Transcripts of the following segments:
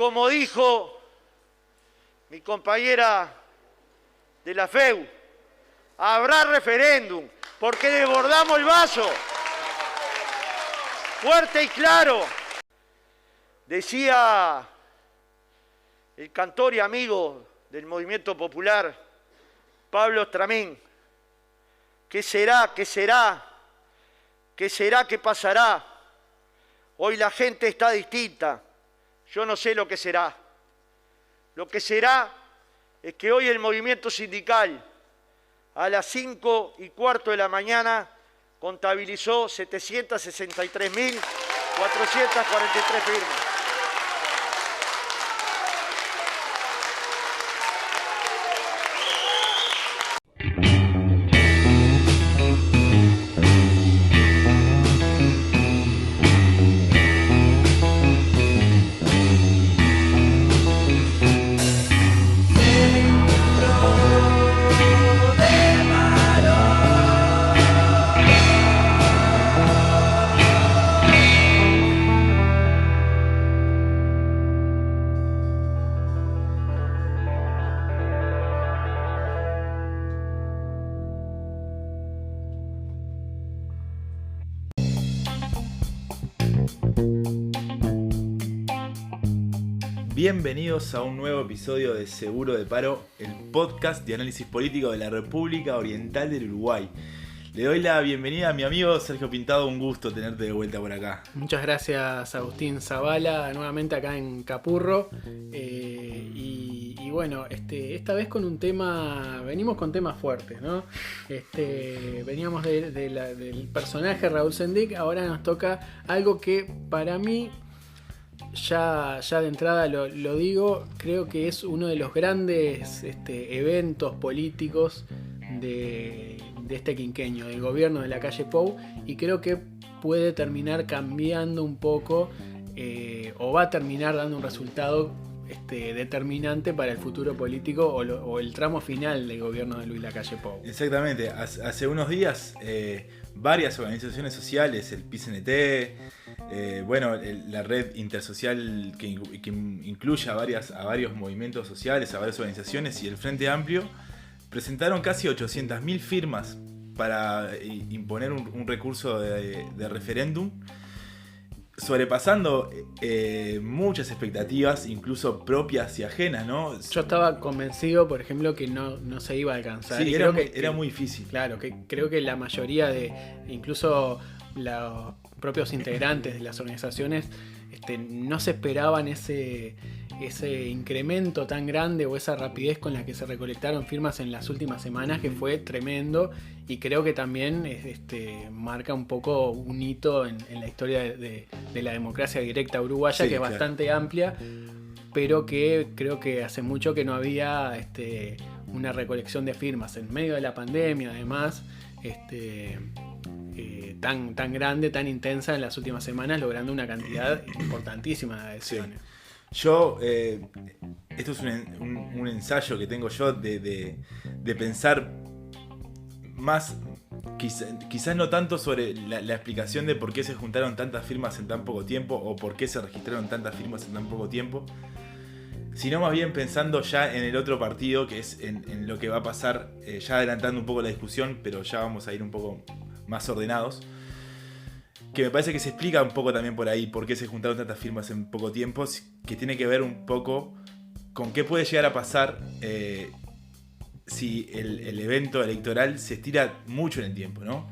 como dijo mi compañera de la FEU, habrá referéndum, porque desbordamos el vaso. Fuerte y claro. Decía el cantor y amigo del movimiento popular, Pablo Estramín, ¿qué será? ¿Qué será? ¿Qué será? ¿Qué pasará? Hoy la gente está distinta. Yo no sé lo que será. Lo que será es que hoy el movimiento sindical a las 5:15 de la mañana contabilizó 763.443 firmas. Bienvenidos a un nuevo episodio de Seguro de Paro, el podcast de análisis político de la República Oriental del Uruguay. Le doy la bienvenida a mi amigo Sergio Pintado, un gusto tenerte de vuelta por acá. Muchas gracias, Agustín Zavala, nuevamente acá en Capurro. Y bueno, esta vez con un tema, venimos con temas fuertes, ¿no? Veníamos del personaje Raúl Sendic, ahora nos toca algo que para mí, ya de entrada lo digo, creo que es uno de los grandes eventos políticos de este quinquenio, del gobierno de la calle Pou, y creo que puede terminar cambiando un poco o va a terminar dando un resultado determinante para el futuro político o el tramo final del gobierno de Luis Lacalle Pou. Exactamente, hace unos días varias organizaciones sociales, el PCNT, la red intersocial que incluye a varios movimientos sociales, a varias organizaciones, y el Frente Amplio presentaron casi 800.000 firmas para imponer un recurso de referéndum, sobrepasando muchas expectativas, incluso propias y ajenas, ¿no? Yo estaba convencido, por ejemplo, que no se iba a alcanzar. Sí, era muy difícil. Claro, que creo que la mayoría incluso los propios integrantes de las organizaciones, no se esperaban ese incremento tan grande o esa rapidez con la que se recolectaron firmas en las últimas semanas, que fue tremendo, y creo que también marca un poco un hito en la historia de la democracia directa uruguaya, sí, que es bastante amplia, pero que creo que hace mucho que no había una recolección de firmas en medio de la pandemia, además, tan grande, tan intensa en las últimas semanas, logrando una cantidad importantísima de adhesiones. Sí. Yo, esto es un ensayo que tengo yo de pensar más, quizás no tanto sobre la explicación de por qué se juntaron tantas firmas en tan poco tiempo o por qué se registraron tantas firmas en tan poco tiempo, sino más bien pensando ya en el otro partido, que es en lo que va a pasar, ya adelantando un poco la discusión, pero ya vamos a ir un poco más ordenados, que me parece que se explica un poco también por ahí por qué se juntaron tantas firmas en poco tiempo, que tiene que ver un poco con qué puede llegar a pasar si el evento electoral se estira mucho en el tiempo, ¿no?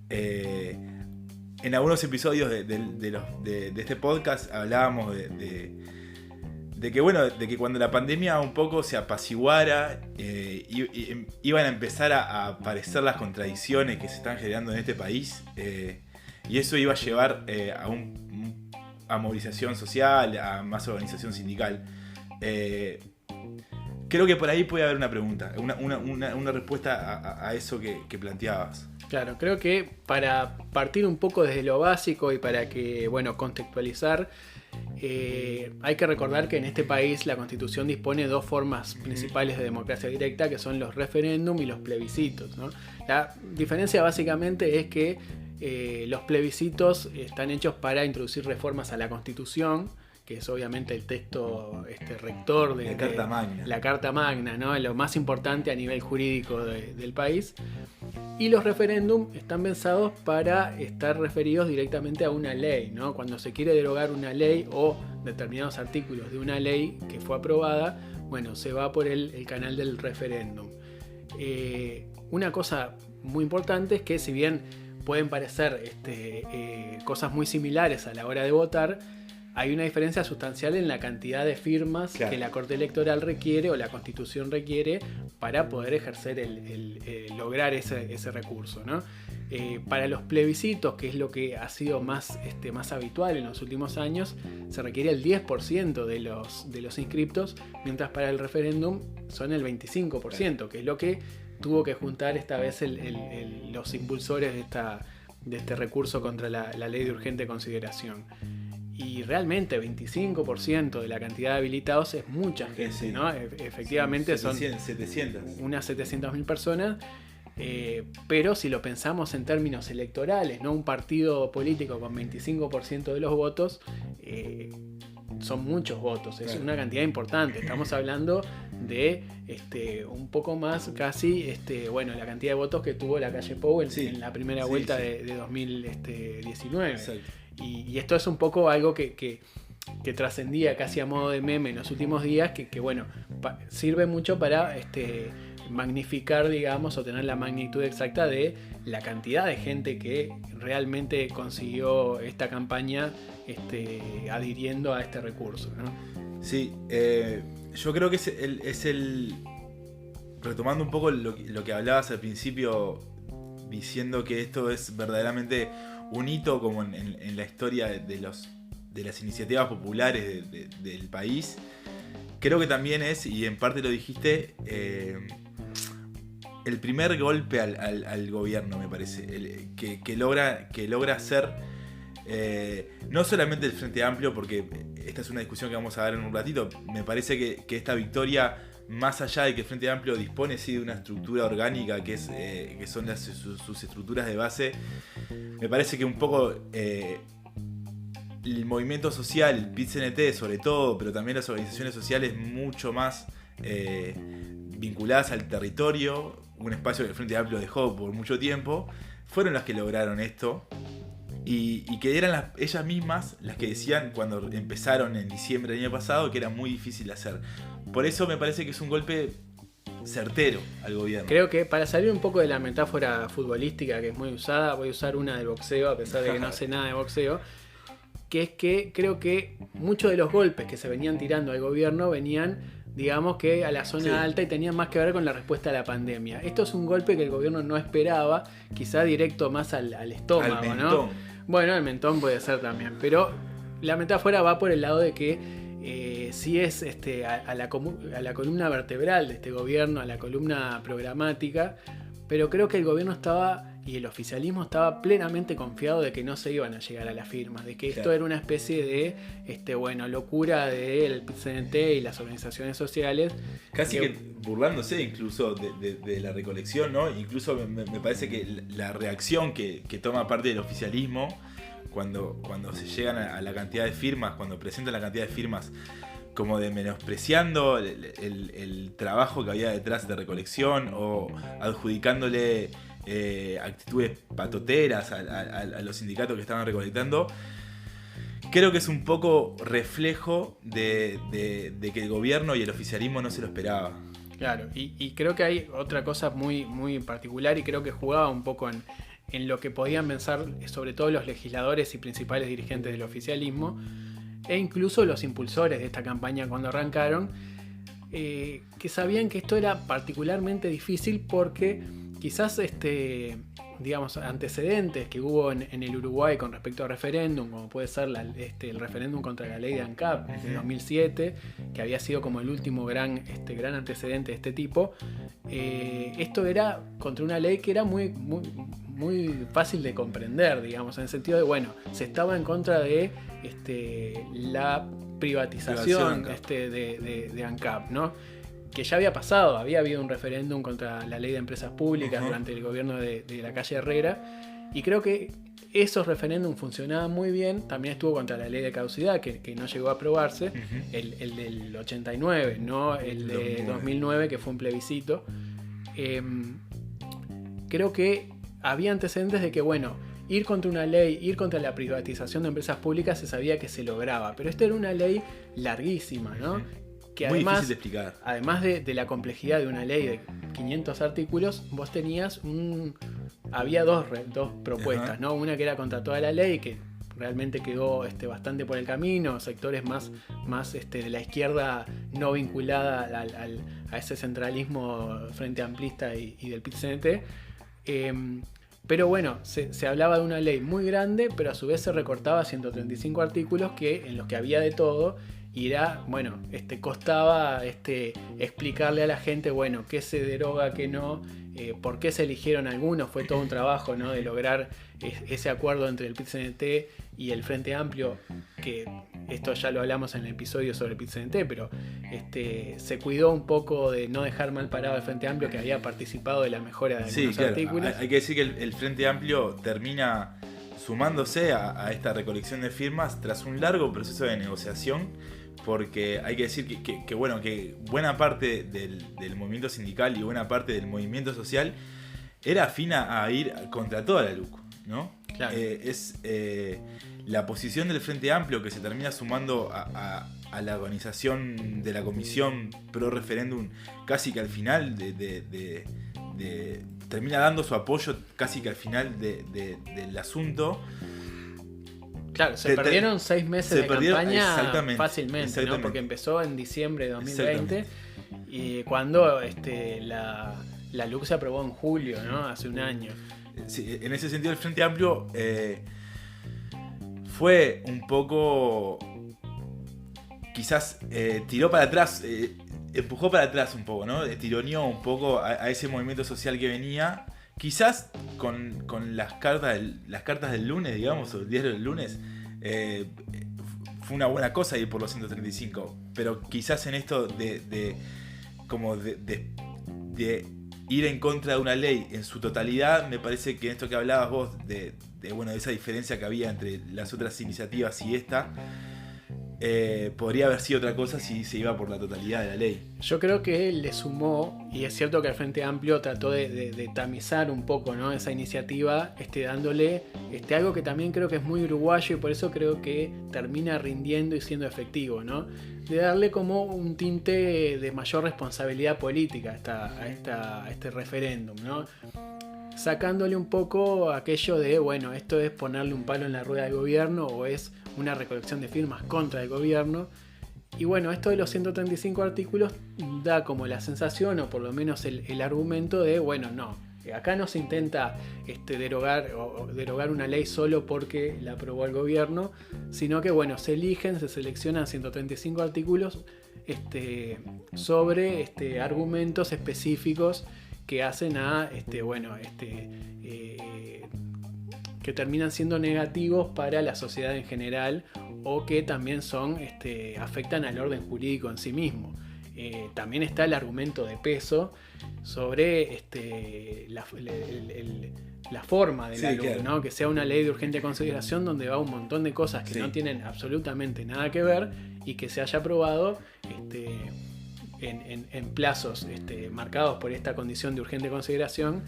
En algunos episodios de este podcast hablábamos de que cuando la pandemia un poco se apaciguara, iban a empezar a aparecer las contradicciones que se están generando en este país, y eso iba a llevar a movilización social, a más organización sindical. Creo que por ahí puede haber una pregunta, una respuesta a eso que planteabas. Claro, creo que para partir un poco desde lo básico y para que, contextualizar, hay que recordar que en este país la Constitución dispone de dos formas principales de democracia directa, que son los referéndum y los plebiscitos, ¿no? La diferencia básicamente es que los plebiscitos están hechos para introducir reformas a la Constitución que es obviamente el texto rector de la Carta Magna, ¿no? Lo más importante a nivel jurídico del país. Y los referéndum están pensados para estar referidos directamente a una ley, ¿no? Cuando se quiere derogar una ley o determinados artículos de una ley que fue aprobada, bueno, se va por el canal del referéndum. Una cosa muy importante es que, si bien pueden parecer cosas muy similares a la hora de votar, hay una diferencia sustancial en la cantidad de firmas que la Corte Electoral requiere o la Constitución requiere para poder ejercer lograr ese recurso, ¿no? Para los plebiscitos, que es lo que ha sido más habitual en los últimos años, se requiere el 10% de los inscriptos, mientras para el referéndum son el 25%, que es lo que tuvo que juntar esta vez los impulsores de este recurso contra la ley de urgente consideración. Y realmente 25% de la cantidad de habilitados es mucha gente, sí. ¿No? Efectivamente son unas 700.000 personas, pero si lo pensamos en términos electorales, ¿no? Un partido político con 25% de los votos, son muchos votos, es una cantidad importante. Estamos hablando de un poco más casi, la cantidad de votos que tuvo la calle Pou en la primera vuelta de 2019. Exacto. Y esto es un poco algo que trascendía casi a modo de meme en los últimos días, que sirve mucho para magnificar, digamos, o tener la magnitud exacta de la cantidad de gente que realmente consiguió esta campaña adhiriendo a este recurso, ¿no? Sí, yo creo que es el retomando un poco lo que hablabas al principio, diciendo que esto es verdaderamente un hito como en la historia de las iniciativas populares del país. Creo que también es, y en parte lo dijiste, el primer golpe al gobierno, me parece, que logra hacer, no solamente el Frente Amplio, porque esta es una discusión que vamos a dar en un ratito. Me parece que esta victoria, más allá de que el Frente Amplio dispone de una estructura orgánica que son sus estructuras de base, me parece que un poco el movimiento social, el PIT-CNT sobre todo, pero también las organizaciones sociales mucho más vinculadas al territorio, un espacio que el Frente Amplio dejó por mucho tiempo, fueron las que lograron esto. Y que eran ellas mismas las que decían cuando empezaron en diciembre del año pasado que era muy difícil de hacer. Por eso me parece que es un golpe certero al gobierno. Creo que, para salir un poco de la metáfora futbolística que es muy usada, voy a usar una del boxeo, a pesar de que no sé nada de boxeo, que es que creo que muchos de los golpes que se venían tirando al gobierno venían, digamos, que a la zona alta, y tenían más que ver con la respuesta a la pandemia. Esto es un golpe que el gobierno no esperaba, quizá directo más al estómago, al mentón, ¿no? Bueno, el mentón puede ser también, pero la metáfora va por el lado de que sí es a la columna vertebral de este gobierno, a la columna programática, pero creo que el gobierno estaba, y el oficialismo estaba plenamente confiado de que no se iban a llegar a las firmas, de que esto era una especie de locura del PIT-CNT y las organizaciones sociales. Casi que burlándose incluso de la recolección, ¿no? Incluso me parece que la reacción que toma parte del oficialismo cuando se llegan a la cantidad de firmas, cuando presentan la cantidad de firmas, como de menospreciando el trabajo que había detrás de recolección o adjudicándole actitudes patoteras a los sindicatos que estaban recolectando. Creo que es un poco reflejo de que el gobierno y el oficialismo no se lo esperaba. Claro, y creo que hay otra cosa muy, muy particular, y creo que jugaba un poco en lo que podían pensar sobre todo los legisladores y principales dirigentes del oficialismo, e incluso los impulsores de esta campaña cuando arrancaron, que sabían que esto era particularmente difícil porque quizás digamos, antecedentes que hubo en el Uruguay con respecto al referéndum, como puede ser el referéndum contra la ley de ANCAP de 2007, que había sido como el último gran antecedente de este tipo. Esto era contra una ley que era muy, muy, muy fácil de comprender, digamos, en el sentido de, bueno, se estaba en contra de la privatización de ANCAP, ¿no? Que ya había pasado, había habido un referéndum contra la ley de empresas públicas durante el gobierno de la calle Herrera, Y creo que esos referéndums funcionaban muy bien. También estuvo contra la ley de caducidad, que no llegó a aprobarse. El del 89, no el de 2009, que fue un plebiscito. Creo que había antecedentes de que, bueno, ir contra una ley, ir contra la privatización de empresas públicas se sabía que se lograba. Pero esta era una ley larguísima, ¿no? Que muy además, difícil de explicar. Además de la complejidad de una ley de 500 artículos, vos tenías había dos propuestas, ¿no? Una que era contra toda la ley, que realmente quedó bastante por el camino, sectores más de la izquierda no vinculada a ese centralismo frente amplista y del PIT-CNT. Pero bueno, se hablaba de una ley muy grande, pero a su vez se recortaba 135 artículos en los que había de todo. Y era, bueno, costaba explicarle a la gente, bueno, qué se deroga, qué no, por qué se eligieron algunos. Fue todo un trabajo, ¿no? De lograr ese acuerdo entre el PIT-CNT y el Frente Amplio, que esto ya lo hablamos en el episodio sobre el PIT-CNT, pero se cuidó un poco de no dejar mal parado al Frente Amplio, que había participado de la mejora de algunos artículos. Hay que decir que el Frente Amplio termina sumándose a esta recolección de firmas tras un largo proceso de negociación, porque hay que decir que buena parte del movimiento sindical y buena parte del movimiento social era afina a ir contra toda la LUC, ¿no? Claro. Es la posición del Frente Amplio que se termina sumando a la organización de la comisión pro referéndum casi que al final termina dando su apoyo casi que al final del asunto. Claro, se perdieron 6 meses de campaña fácilmente, ¿no? Porque empezó en diciembre de 2020 y cuando la LUC se aprobó en julio, ¿no? Hace un año. Sí, en ese sentido el Frente Amplio fue un poco, quizás tiró para atrás, empujó para atrás un poco, ¿no? Tironeó un poco a ese movimiento social que venía. Quizás con las cartas del lunes, digamos, o el diario del lunes, fue una buena cosa ir por los 135. Pero quizás en esto de ir en contra de una ley en su totalidad, me parece que en esto que hablabas vos, de esa diferencia que había entre las otras iniciativas y esta, podría haber sido otra cosa si se iba por la totalidad de la ley. Yo creo que le sumó, y es cierto que el Frente Amplio trató de tamizar un poco, ¿no? Esa iniciativa, dándole algo que también creo que es muy uruguayo y por eso creo que termina rindiendo y siendo efectivo, ¿no? De darle como un tinte de mayor responsabilidad política a este referéndum, ¿no? Sacándole un poco aquello de, bueno, esto es ponerle un palo en la rueda del gobierno o es una recolección de firmas contra el gobierno. Y bueno, esto de los 135 artículos da como la sensación, o por lo menos el argumento de, bueno, no, acá no se intenta derogar una ley solo porque la aprobó el gobierno, sino que, bueno, se seleccionan 135 artículos sobre argumentos específicos que hacen que terminan siendo negativos para la sociedad en general o que también afectan al orden jurídico en sí mismo. También está el argumento de peso sobre la forma de la ley, claro, ¿no? Que sea una ley de urgente consideración donde va un montón de cosas que no tienen absolutamente nada que ver y que se haya aprobado en plazos marcados por esta condición de urgente consideración,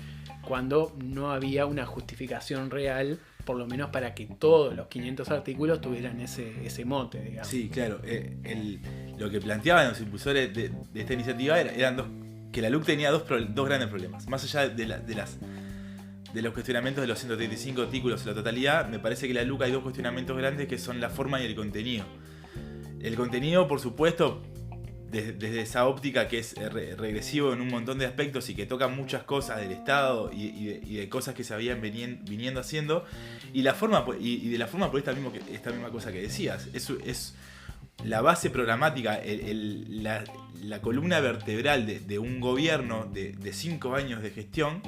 cuando no había una justificación real, por lo menos para que todos los 500 artículos tuvieran ese mote, digamos. Sí, claro. Lo que planteaban los impulsores de esta iniciativa eran que la LUC tenía dos grandes problemas. Más allá de los cuestionamientos de los 135 artículos en la totalidad, me parece que la LUC hay dos cuestionamientos grandes que son la forma y el contenido. El contenido, por supuesto, desde esa óptica que es regresivo en un montón de aspectos y que toca muchas cosas del Estado y de cosas que se habían viniendo haciendo, y de la forma por esta misma cosa que decías. Es la base programática, la columna vertebral de un gobierno de 5 años de gestión,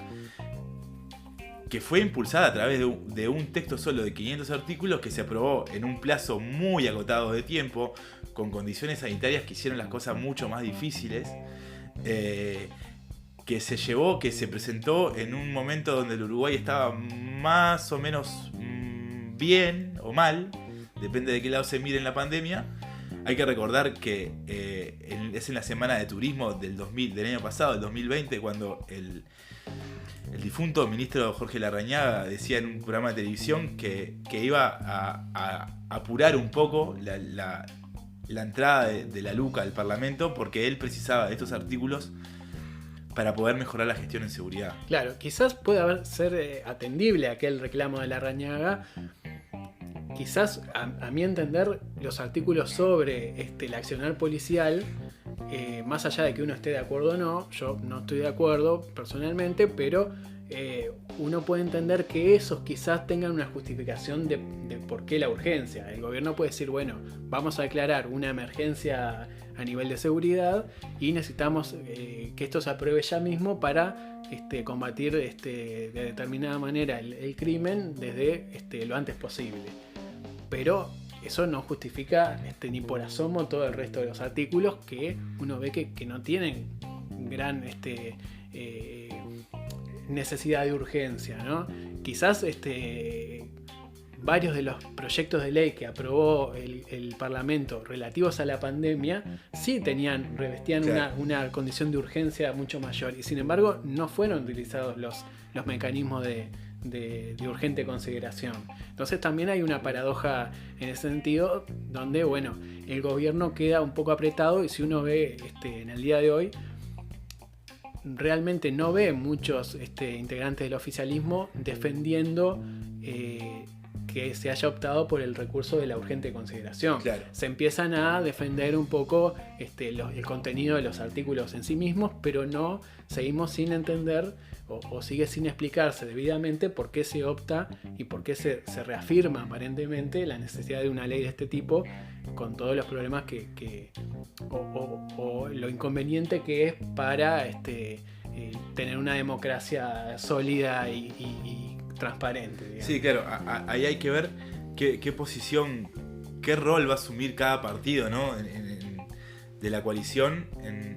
que fue impulsada a través de un texto solo de 500 artículos que se aprobó en un plazo muy acotado de tiempo, con condiciones sanitarias que hicieron las cosas mucho más difíciles, que se presentó en un momento donde el Uruguay estaba más o menos bien o mal, depende de qué lado se mire en la pandemia. Hay que recordar que es en la semana de turismo del año pasado, del 2020, cuando el difunto ministro Jorge Larrañaga decía en un programa de televisión que iba a apurar un poco la entrada de la LUC al Parlamento, porque él precisaba de estos artículos para poder mejorar la gestión en seguridad. Claro, quizás pueda ser atendible aquel reclamo de Larrañaga. Quizás, a mi entender, los artículos sobre el accionar policial, más allá de que uno esté de acuerdo o no, yo no estoy de acuerdo personalmente, pero uno puede entender que esos quizás tengan una justificación de por qué la urgencia. El gobierno puede decir, bueno, vamos a declarar una emergencia a nivel de seguridad y necesitamos que esto se apruebe ya mismo para combatir de determinada manera el crimen desde lo antes posible. Pero eso no justifica ni por asomo todo el resto de los artículos que uno ve que no tienen gran necesidad de urgencia, ¿no? Quizás varios de los proyectos de ley que aprobó el Parlamento relativos a la pandemia sí revestían claro, una condición de urgencia mucho mayor, y sin embargo no fueron utilizados los mecanismos de urgente consideración. Entonces también hay una paradoja en ese sentido, donde bueno, el gobierno queda un poco apretado, y si uno ve en el día de hoy, realmente no ve muchos integrantes del oficialismo defendiendo que se haya optado por el recurso de la urgente consideración. Claro. Se empiezan a defender un poco el contenido de los artículos en sí mismos, pero no seguimos sin entender o sigue sin explicarse debidamente por qué se opta y por qué se reafirma aparentemente la necesidad de una ley de este tipo, con todos los problemas o lo inconveniente que es para tener una democracia sólida y transparente, digamos. Sí, claro, ahí hay que ver qué posición, qué rol va a asumir cada partido, ¿no? De la coalición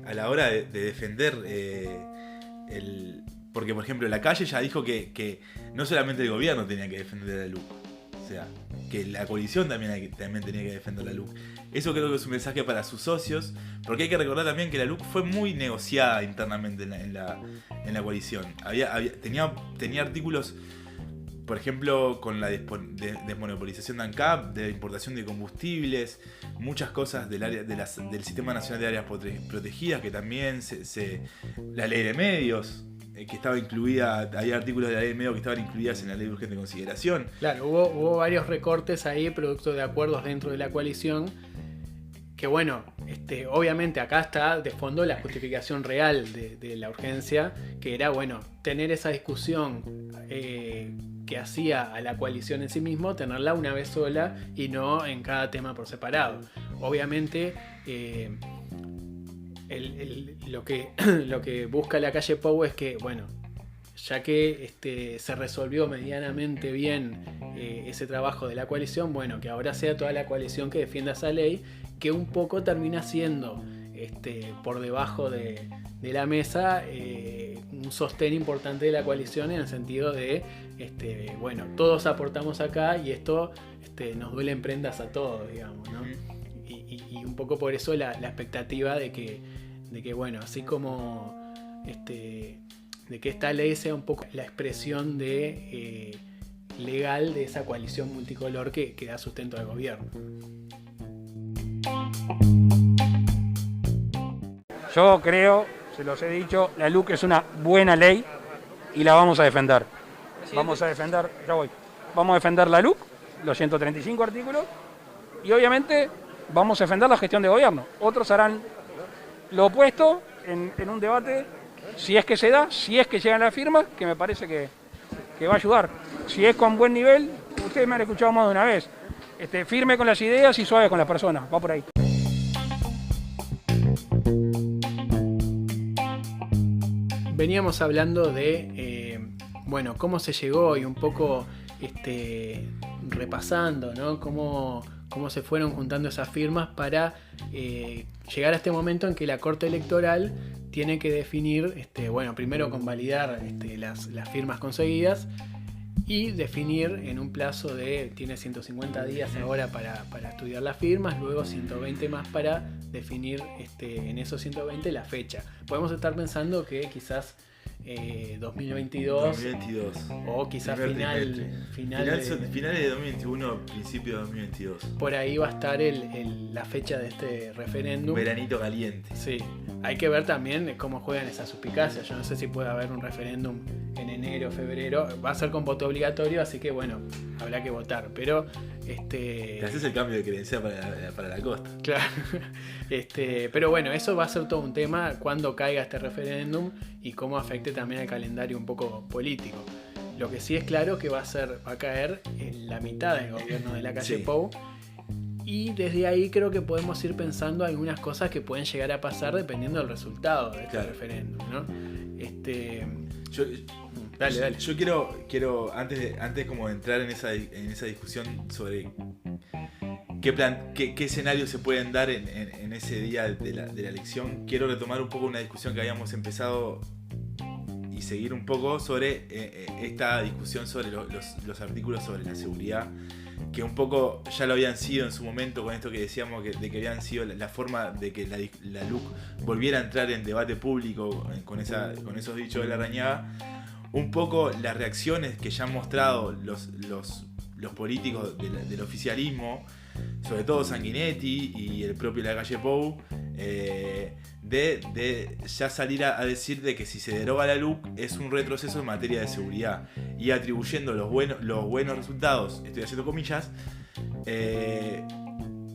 a la hora de defender porque, por ejemplo, la calle ya dijo que no solamente el gobierno tenía que defender la LUC, o sea, que la coalición también tenía que defender la LUC. Eso creo que es un mensaje para sus socios, porque hay que recordar también que la LUC fue muy negociada internamente en la coalición. Tenía artículos, por ejemplo, con la desmonopolización de ANCAP, de la importación de combustibles, muchas cosas del Sistema Nacional de Áreas Protegidas, que también la ley de medios, que estaba incluida, había artículos de la ley de medios que estaban incluidas en la ley de urgente consideración. Claro, hubo varios recortes ahí, producto de acuerdos dentro de la coalición, que bueno, obviamente acá está de fondo la justificación real de la urgencia, que era, bueno, tener esa discusión que hacía a la coalición en sí mismo, tenerla una vez sola y no en cada tema por separado. Obviamente lo que busca la calle Pou es que, bueno, ya que se resolvió medianamente bien ese trabajo de la coalición, bueno, que ahora sea toda la coalición que defienda esa ley, que un poco termina siendo por debajo de la mesa un sostén importante de la coalición, en el sentido de bueno, todos aportamos acá y esto nos duele en prendas a todos, digamos, ¿no? Y un poco por eso la expectativa de que bueno, así como de que esta ley sea un poco la expresión legal de esa coalición multicolor que da sustento al gobierno. Yo creo, se los he dicho, la LUC es una buena ley y la vamos a defender. Vamos a defender la LUC, los 135 artículos, y obviamente vamos a defender la gestión de gobierno. Otros harán lo opuesto en un debate, si es que se da, si es que llegan las firmas, que me parece que va a ayudar. Si es con buen nivel, ustedes me han escuchado más de una vez, firme con las ideas y suave con las personas, va por ahí. Veníamos hablando de bueno, cómo se llegó y un poco repasando, ¿no? Cómo se fueron juntando esas firmas para llegar a este momento en que la Corte Electoral tiene que definir, bueno, primero convalidar las firmas conseguidas y definir en un plazo tiene 150 días ahora para estudiar las firmas, luego 120 más para definir en esos 120 la fecha. Podemos estar pensando que quizás 2022 o quizás finales de 2021, principio de 2022. Por ahí va a estar la fecha de este referéndum. Veranito caliente. Sí, hay que ver también cómo juegan esas suspicacias. Yo no sé si puede haber un referéndum en enero, febrero. Va a ser con voto obligatorio, así que bueno, habrá que votar. Pero Te haces el cambio de credencial para la costa. Claro. Pero bueno, eso va a ser todo un tema cuando caiga este referéndum y cómo afecte también al calendario un poco político. Lo que sí es claro que va a caer en la mitad del gobierno de la calle Pou. Y desde ahí creo que podemos ir pensando algunas cosas que pueden llegar a pasar dependiendo del resultado de este referéndum, ¿no? Dale. Yo quiero antes como de entrar en esa discusión sobre qué escenarios se pueden dar en ese día de la elección, quiero retomar un poco una discusión que habíamos empezado y seguir un poco sobre esta discusión sobre los artículos sobre la seguridad, que un poco ya lo habían sido en su momento con esto que decíamos de que habían sido la forma de que la LUC volviera a entrar en debate público con esos dichos de Larrañaga. Un poco las reacciones que ya han mostrado los políticos del oficialismo, sobre todo Sanguinetti y el propio La Calle Pou, de ya salir a decir de que si se deroga la LUC es un retroceso en materia de seguridad, y atribuyendo los buenos resultados, estoy haciendo comillas,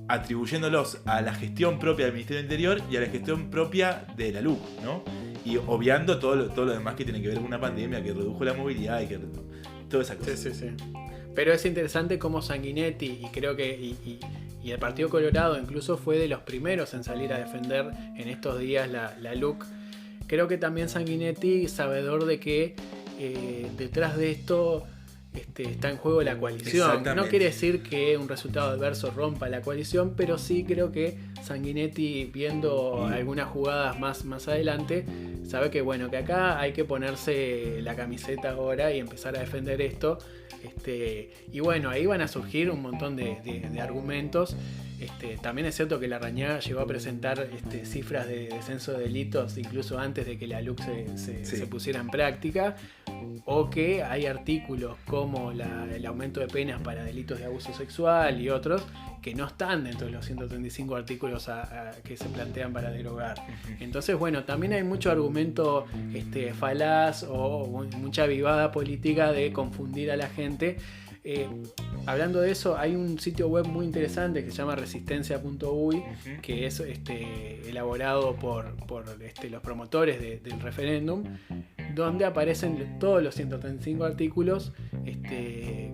atribuyéndolos a la gestión propia del Ministerio del Interior y a la gestión propia de la LUC, ¿no? Y obviando todo lo demás que tiene que ver con una pandemia que redujo la movilidad y que toda esa cosa. Sí. Pero es interesante cómo Sanguinetti y creo que y el Partido Colorado incluso fue de los primeros en salir a defender en estos días la LUC. Creo que también Sanguinetti, sabedor de que detrás de esto está en juego la coalición. No quiere decir que un resultado adverso rompa la coalición, pero sí creo que Sanguinetti, viendo algunas jugadas más adelante, sabe que bueno, que acá hay que ponerse la camiseta ahora y empezar a defender esto. Y bueno, ahí van a surgir un montón de argumentos. También es cierto que Larrañaga llegó a presentar cifras de descenso de delitos incluso antes de que la LUC se pusiera en práctica, o que hay artículos como el aumento de penas para delitos de abuso sexual y otros que no están dentro de los 135 artículos que se plantean para derogar. Entonces, bueno, también hay mucho argumento falaz o mucha vivada política de confundir a la gente. Hablando de eso, hay un sitio web muy interesante que se llama resistencia.uy, que es elaborado por los promotores del referéndum, donde aparecen todos los 135 artículos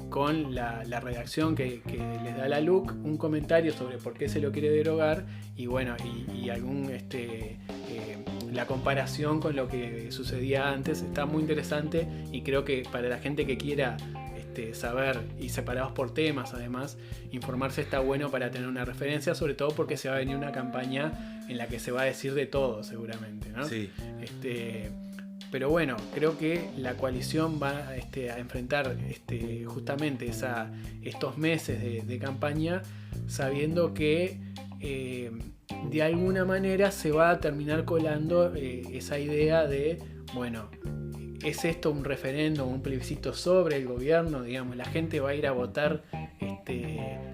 con la redacción que les da la LUC, un comentario sobre por qué se lo quiere derogar y bueno, y algún la comparación con lo que sucedía antes. Está muy interesante y creo que para la gente que quiera saber, y separados por temas además, informarse está bueno para tener una referencia, sobre todo porque se va a venir una campaña en la que se va a decir de todo seguramente, ¿no? Sí. Pero bueno, creo que la coalición va a enfrentar justamente estos meses de campaña sabiendo que de alguna manera se va a terminar colando esa idea de, bueno, ¿es esto un referéndum, un plebiscito sobre el gobierno? Digamos, la gente va a ir a votar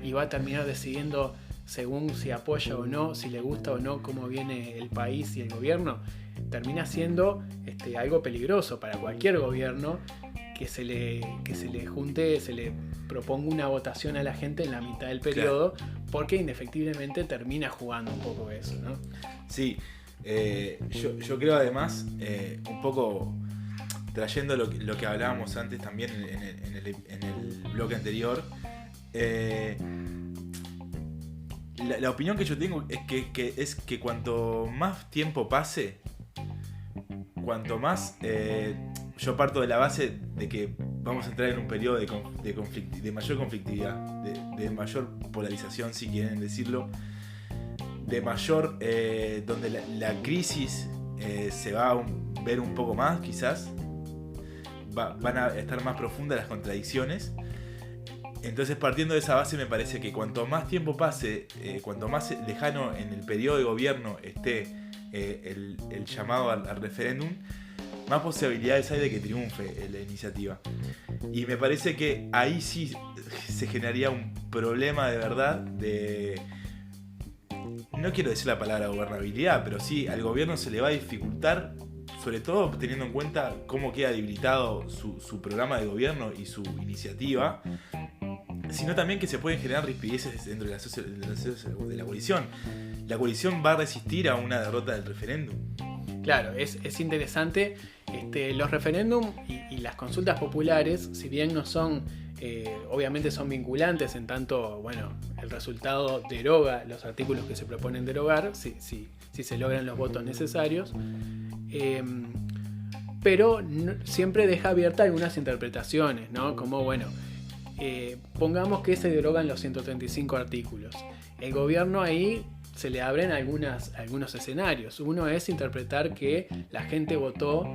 y va a terminar decidiendo según si apoya o no, si le gusta o no cómo viene el país y el gobierno. Termina siendo algo peligroso para cualquier gobierno que se le junte, se le proponga una votación a la gente en la mitad del periodo, claro, porque indefectiblemente termina jugando un poco eso, ¿no? Sí, yo creo además, un poco trayendo lo que hablábamos antes también en el bloque anterior, la opinión que yo tengo es que cuanto más tiempo pase, cuanto más yo parto de la base de que vamos a entrar en un periodo de mayor conflictividad, de mayor polarización, si quieren decirlo, de mayor donde la crisis se va a ver un poco más, quizás. Van a estar más profundas las contradicciones. Entonces, partiendo de esa base, me parece que cuanto más tiempo pase, cuanto más lejano en el periodo de gobierno esté el llamado al referéndum, más posibilidades hay de que triunfe la iniciativa. Y me parece que ahí sí se generaría un problema de verdad de... No quiero decir la palabra gobernabilidad, pero sí, al gobierno se le va a dificultar, sobre todo teniendo en cuenta cómo queda debilitado su programa de gobierno y su iniciativa, sino también que se pueden generar rispideces dentro de la coalición. La coalición va a resistir a una derrota del referéndum. Claro, es interesante. Los referéndums y las consultas populares, si bien no son, obviamente son vinculantes en tanto, bueno, el resultado deroga los artículos que se proponen derogar, si se logran los votos necesarios, pero siempre deja abierta algunas interpretaciones, ¿no? Como, bueno, pongamos que se derogan los 135 artículos. El gobierno ahí se le abren algunos escenarios. Uno es interpretar que la gente votó,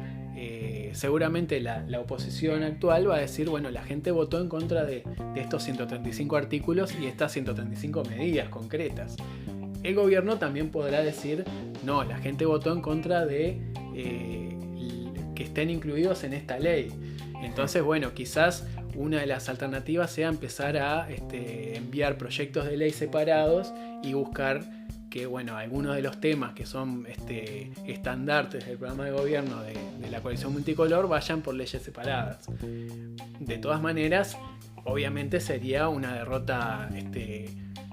seguramente la oposición actual va a decir, bueno, la gente votó en contra de estos 135 artículos y estas 135 medidas concretas. El gobierno también podrá decir, no, la gente votó en contra de que estén incluidos en esta ley. Entonces, bueno, quizás una de las alternativas sea empezar a enviar proyectos de ley separados y buscar que, bueno, algunos de los temas que son estandartes del programa de gobierno de la coalición multicolor vayan por leyes separadas. De todas maneras, obviamente sería una derrota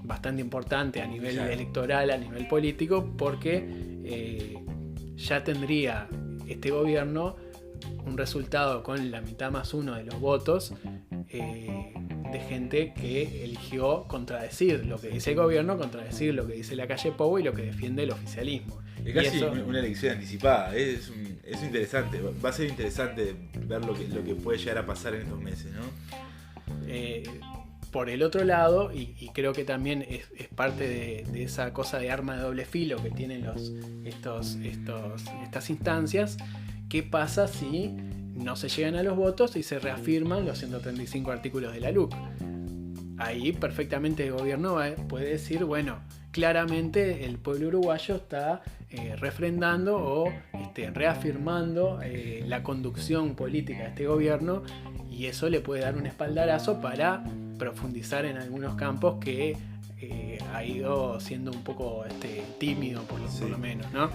bastante importante a nivel electoral, a nivel político, porque ya tendría este gobierno un resultado con la mitad más uno de los votos de gente que eligió contradecir lo que dice el gobierno, contradecir lo que dice la calle Pou y lo que defiende el oficialismo. Es casi una elección anticipada, es interesante, va a ser interesante ver lo que puede llegar a pasar en estos meses, ¿no? Por el otro lado, y creo que también es parte de esa cosa de arma de doble filo que tienen estas instancias, ¿qué pasa si no se llegan a los votos y se reafirman los 135 artículos de la LUC? Ahí perfectamente el gobierno puede decir, bueno, claramente el pueblo uruguayo está refrendando o reafirmando la conducción política de este gobierno, y eso le puede dar un espaldarazo para profundizar en algunos campos que ha ido siendo un poco tímido por lo menos, ¿no?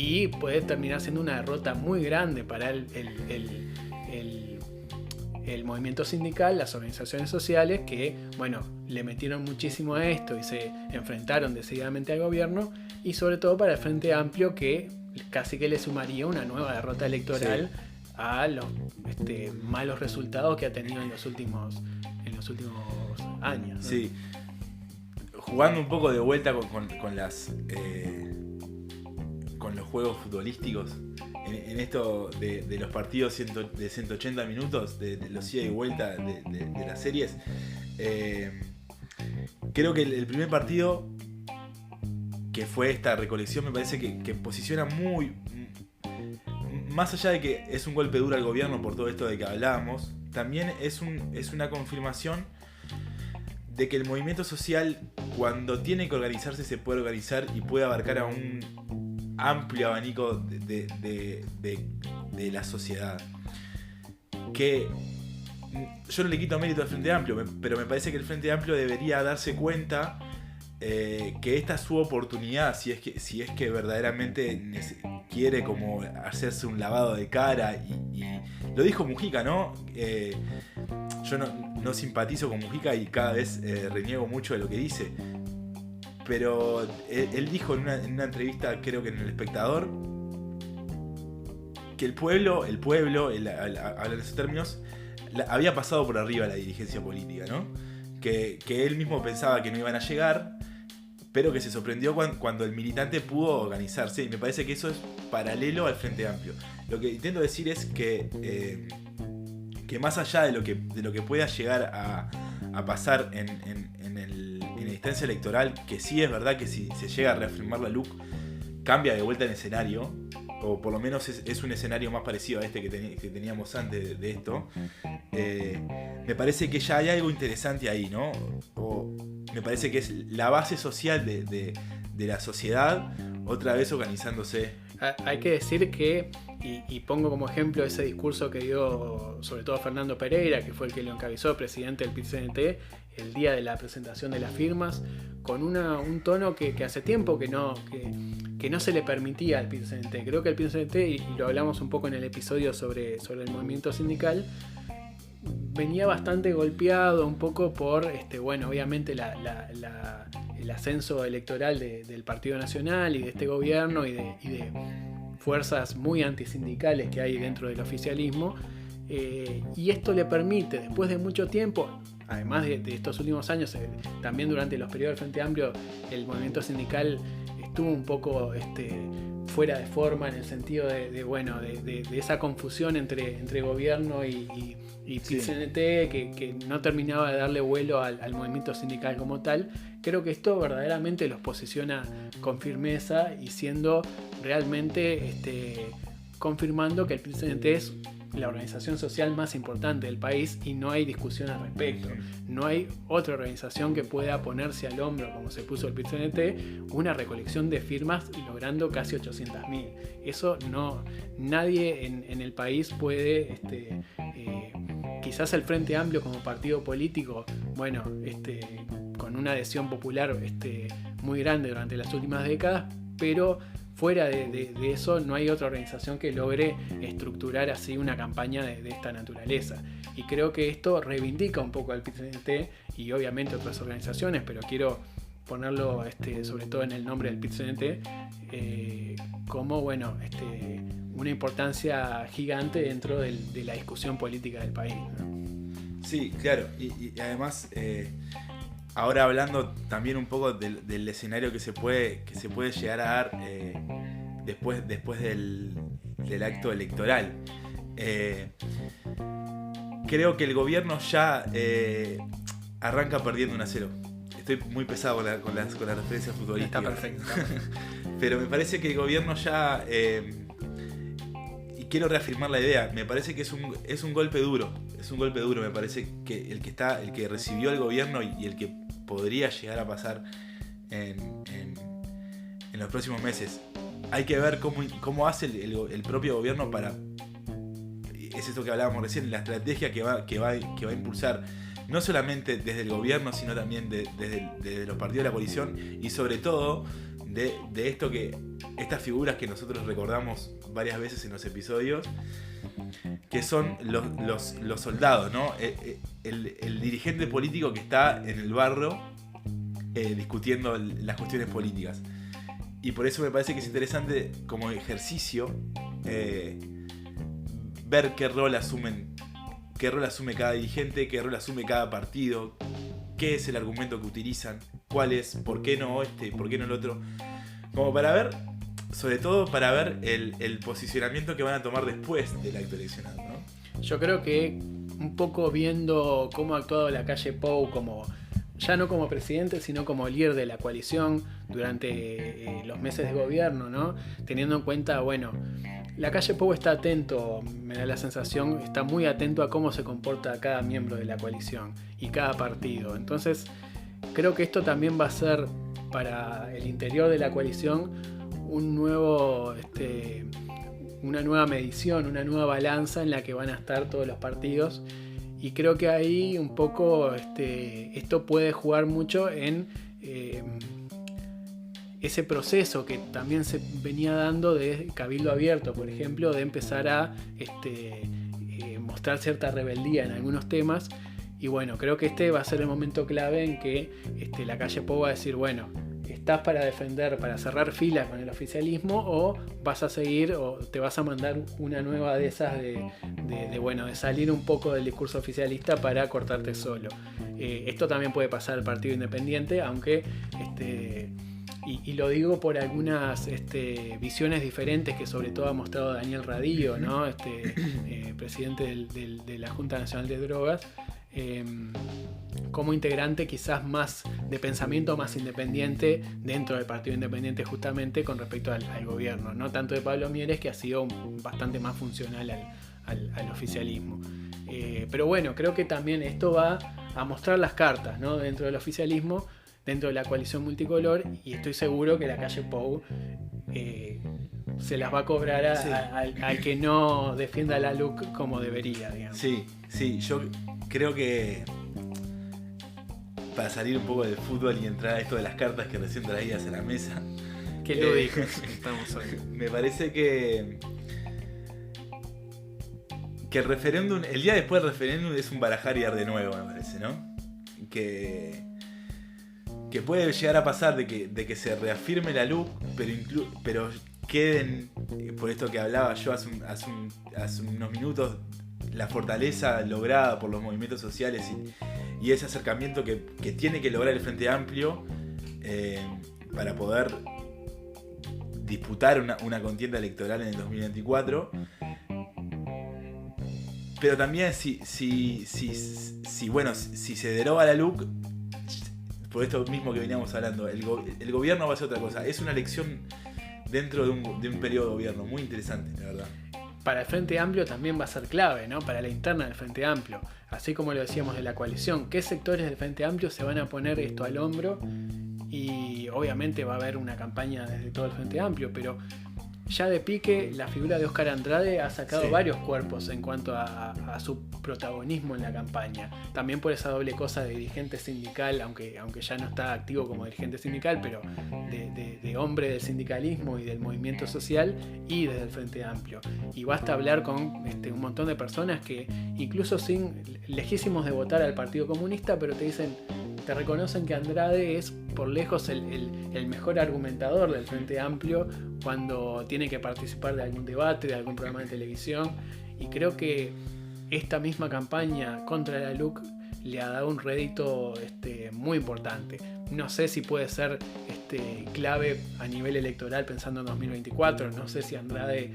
Y puede terminar siendo una derrota muy grande para el movimiento sindical, las organizaciones sociales que, bueno, le metieron muchísimo a esto y se enfrentaron decididamente al gobierno, y sobre todo para el Frente Amplio, que casi que le sumaría una nueva derrota electoral a los malos resultados que ha tenido en los últimos años, ¿no? Sí, jugando un poco de vuelta con los juegos futbolísticos, en esto de los partidos de 180 minutos, de los ida y vuelta de las series, creo que el primer partido, que fue esta recolección, me parece que posiciona muy, más allá de que es un golpe duro al gobierno por todo esto de que hablábamos, también es una confirmación de que el movimiento social, cuando tiene que organizarse, se puede organizar y puede abarcar a un amplio abanico de la sociedad. Que yo no le quito mérito al Frente Amplio, pero me parece que el Frente Amplio debería darse cuenta que esta es su oportunidad, si es que verdaderamente quiere como hacerse un lavado de cara, y lo dijo Mujica, ¿no? Yo no simpatizo con Mujica y cada vez reniego mucho de lo que dice, pero él dijo en una entrevista, creo que en El Espectador, que el pueblo, hablar en esos términos, había pasado por arriba la dirigencia política, ¿no? Que él mismo pensaba que no iban a llegar, pero que se sorprendió cuando el militante pudo organizarse, y me parece que eso es paralelo al Frente Amplio. Lo que intento decir es que más allá de lo que pueda llegar a pasar en la instancia electoral, que sí es verdad que si se llega a reafirmar la LUC, cambia de vuelta el escenario, o por lo menos es un escenario más parecido a este que teníamos antes de esto, me parece que ya hay algo interesante ahí, ¿no? O me parece que es la base social de la sociedad otra vez organizándose. Hay que decir que, y pongo como ejemplo ese discurso que dio sobre todo Fernando Pereira, que fue el que lo encabezó, presidente del PIT-CNT, el día de la presentación de las firmas, con un tono que hace tiempo que no se le permitía al PIT-CNT. Creo que el PIT-CNT, y lo hablamos un poco en el episodio sobre el movimiento sindical, venía bastante golpeado un poco por, obviamente el ascenso electoral del Partido Nacional y de este gobierno y de fuerzas muy antisindicales que hay dentro del oficialismo, y esto le permite, después de mucho tiempo, además de estos últimos años, también durante los periodos del Frente Amplio, el movimiento sindical estuvo un poco fuera de forma en el sentido de esa confusión entre gobierno y PIT-CNT que no terminaba de darle vuelo al movimiento sindical como tal. Creo que esto verdaderamente los posiciona con firmeza y siendo realmente confirmando que el PIT-CNT es la organización social más importante del país y no hay discusión al respecto. No hay otra organización que pueda ponerse al hombro, como se puso el PIT-CNT, una recolección de firmas logrando casi 800.000. Eso nadie en el país puede, quizás el Frente Amplio como partido político, con una adhesión popular muy grande durante las últimas décadas, pero fuera de eso no hay otra organización que logre estructurar así una campaña de esta naturaleza. Y creo que esto reivindica un poco al PIT-CNT y obviamente otras organizaciones, pero quiero ponerlo sobre todo en el nombre del PIT-CNT como una importancia gigante dentro de la discusión política del país, ¿no? Sí, claro, y además ahora hablando también un poco del escenario que se puede llegar a dar después del acto electoral. Creo que el gobierno ya arranca perdiendo 1-0. Estoy muy pesado con las referencias futbolísticas. Está perfecto. Pero me parece que el gobierno ya... y quiero reafirmar la idea, me parece que es un golpe duro. Es un golpe duro, me parece que el que recibió el gobierno y el que podría llegar a pasar en los próximos meses. Hay que ver cómo hace el propio gobierno para... Es esto que hablábamos recién, la estrategia que va a impulsar, no solamente desde el gobierno, sino también desde los partidos de la coalición, y sobre todo de estas figuras que nosotros recordamos varias veces en los episodios, que son los soldados, ¿no? El dirigente político que está en el barro discutiendo las cuestiones políticas. Y por eso me parece que es interesante como ejercicio ver qué rol asume cada dirigente, qué rol asume cada partido, qué es el argumento que utilizan, cuál es, por qué no por qué no el otro. Como para ver, sobre todo para ver el posicionamiento que van a tomar después del acto eleccional, ¿no? Yo creo que un poco viendo cómo ha actuado Lacalle Pou ya no como presidente, sino como líder de la coalición durante los meses de gobierno, ¿no? Teniendo en cuenta, Lacalle Pou está atento, me da la sensación, está muy atento a cómo se comporta cada miembro de la coalición y cada partido. Entonces, creo que esto también va a ser para el interior de la coalición una nueva medición, una nueva balanza en la que van a estar todos los partidos. Y creo que ahí un poco esto puede jugar mucho en ese proceso que también se venía dando de cabildo abierto, por ejemplo, de empezar a mostrar cierta rebeldía en algunos temas. Y creo que va a ser el momento clave en que Lacalle Pou va a decir, ¿estás para defender, para cerrar filas con el oficialismo o vas a seguir o te vas a mandar una nueva de esas de salir un poco del discurso oficialista para cortarte solo? Esto también puede pasar al Partido Independiente, aunque y lo digo por algunas visiones diferentes que sobre todo ha mostrado Daniel Radillo, ¿no? Presidente de la Junta Nacional de Drogas, como integrante quizás más de pensamiento más independiente dentro del Partido Independiente, justamente con respecto al gobierno, no tanto de Pablo Mieres, que ha sido bastante más funcional al oficialismo. Pero bueno, creo que también esto va a mostrar las cartas, ¿no? Dentro del oficialismo, dentro de la coalición multicolor, y estoy seguro que la calle Pou se las va a cobrar al que no defienda la LUC como debería, digamos. Sí, yo creo que para salir un poco del fútbol y entrar a esto de las cartas que recién traías a la mesa, Qué lúdicos estamos hoy. me parece que el referéndum, el día después del referéndum es un barajar y dar de nuevo, me parece, ¿no? Que puede llegar a pasar de que se reafirme la LUC, pero queden, por esto que hablaba yo hace unos minutos, la fortaleza lograda por los movimientos sociales y ese acercamiento que tiene que lograr el Frente Amplio para poder disputar una contienda electoral en el 2024. Pero también si se deroga la LUC, por esto mismo que veníamos hablando, el gobierno va a hacer otra cosa. Es una elección dentro de un periodo de gobierno muy interesante, la verdad. Para el Frente Amplio también va a ser clave, ¿no? Para la interna del Frente Amplio, así como lo decíamos de la coalición, ¿qué sectores del Frente Amplio se van a poner esto al hombro? Y obviamente va a haber una campaña desde todo el Frente Amplio, pero ya de pique la figura de Óscar Andrade ha sacado varios cuerpos en cuanto a su protagonismo en la campaña. También por esa doble cosa de dirigente sindical, aunque ya no está activo como dirigente sindical, pero de hombre del sindicalismo y del movimiento social y desde el Frente Amplio. Y basta hablar con un montón de personas que incluso lejísimos de votar al Partido Comunista, pero te reconocen que Andrade es por lejos el mejor argumentador del Frente Amplio cuando tiene que participar de algún debate, de algún programa de televisión, y creo que esta misma campaña contra la LUC le ha dado un rédito muy importante. No sé si puede ser clave a nivel electoral pensando en 2024, no sé si Andrade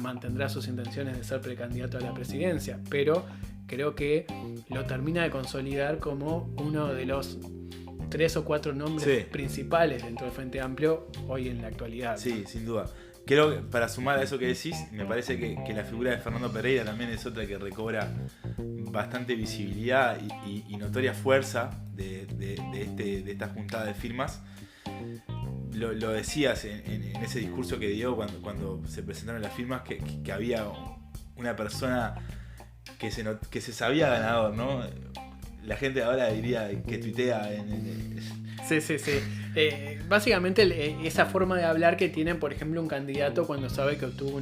mantendrá sus intenciones de ser precandidato a la presidencia, pero creo que lo termina de consolidar como uno de los 3 o 4 nombres principales dentro del Frente Amplio hoy en la actualidad. Sí, sin duda. Creo que para sumar a eso que decís, me parece que la figura de Fernando Pereira también es otra que recobra bastante visibilidad y notoria fuerza de esta juntada de firmas. Lo decías en ese discurso que dio cuando se presentaron las firmas, que había una persona que se sabía ganador, ¿no? La gente ahora diría que tuitea Sí. Básicamente esa forma de hablar que tiene, por ejemplo, un candidato cuando sabe que obtuvo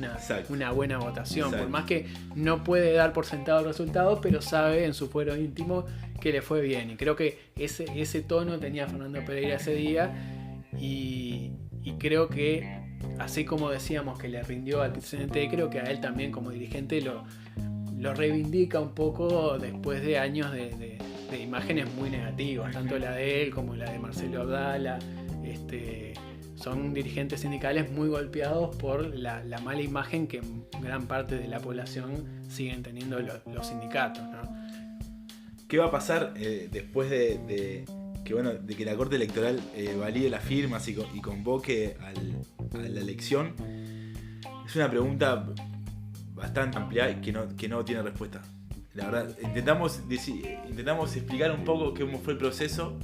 una buena votación. Exacto. Por más que no puede dar por sentado el resultado, pero sabe en su fuero íntimo que le fue bien. Y creo que ese tono tenía Fernando Pereira ese día. Y creo que, así como decíamos que le rindió al presidente, creo que a él también como dirigente lo reivindica un poco después de años de imágenes muy negativas, tanto la de él como la de Marcelo Abdala. Son dirigentes sindicales muy golpeados por la mala imagen que gran parte de la población siguen teniendo los sindicatos, ¿no? ¿Qué va a pasar después de que la Corte Electoral valide las firmas y convoque a la elección? Es una pregunta bastante amplia y que no tiene respuesta. La verdad, intentamos explicar un poco cómo fue el proceso,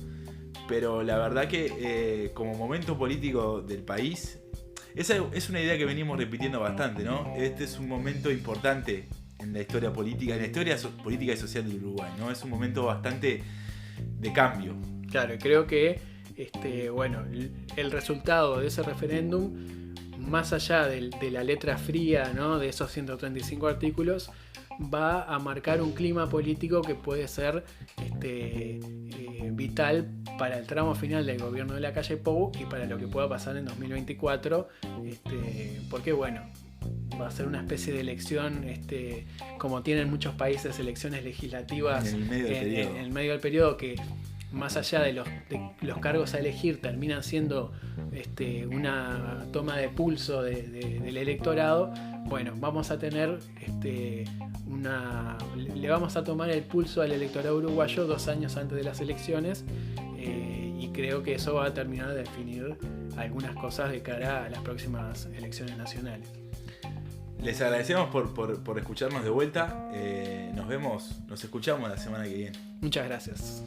pero la verdad que como momento político del país, esa es una idea que venimos repitiendo bastante, ¿no? Este es un momento importante en la historia política, política y social del Uruguay, ¿no? Es un momento bastante de cambio. Claro, creo que el resultado de ese referéndum, más allá de la letra fría, ¿no?, de esos 135 artículos, va a marcar un clima político que puede ser vital para el tramo final del gobierno de la calle Pou y para lo que pueda pasar en 2024, porque va a ser una especie de elección, como tienen muchos países, elecciones legislativas en el medio del periodo, que más allá de los cargos a elegir, terminan siendo una toma de pulso del electorado, bueno, vamos a tener le vamos a tomar el pulso al electorado uruguayo 2 años antes de las elecciones, y creo que eso va a terminar de definir algunas cosas de cara a las próximas elecciones nacionales. Les agradecemos por escucharnos de vuelta. Nos escuchamos la semana que viene. Muchas gracias.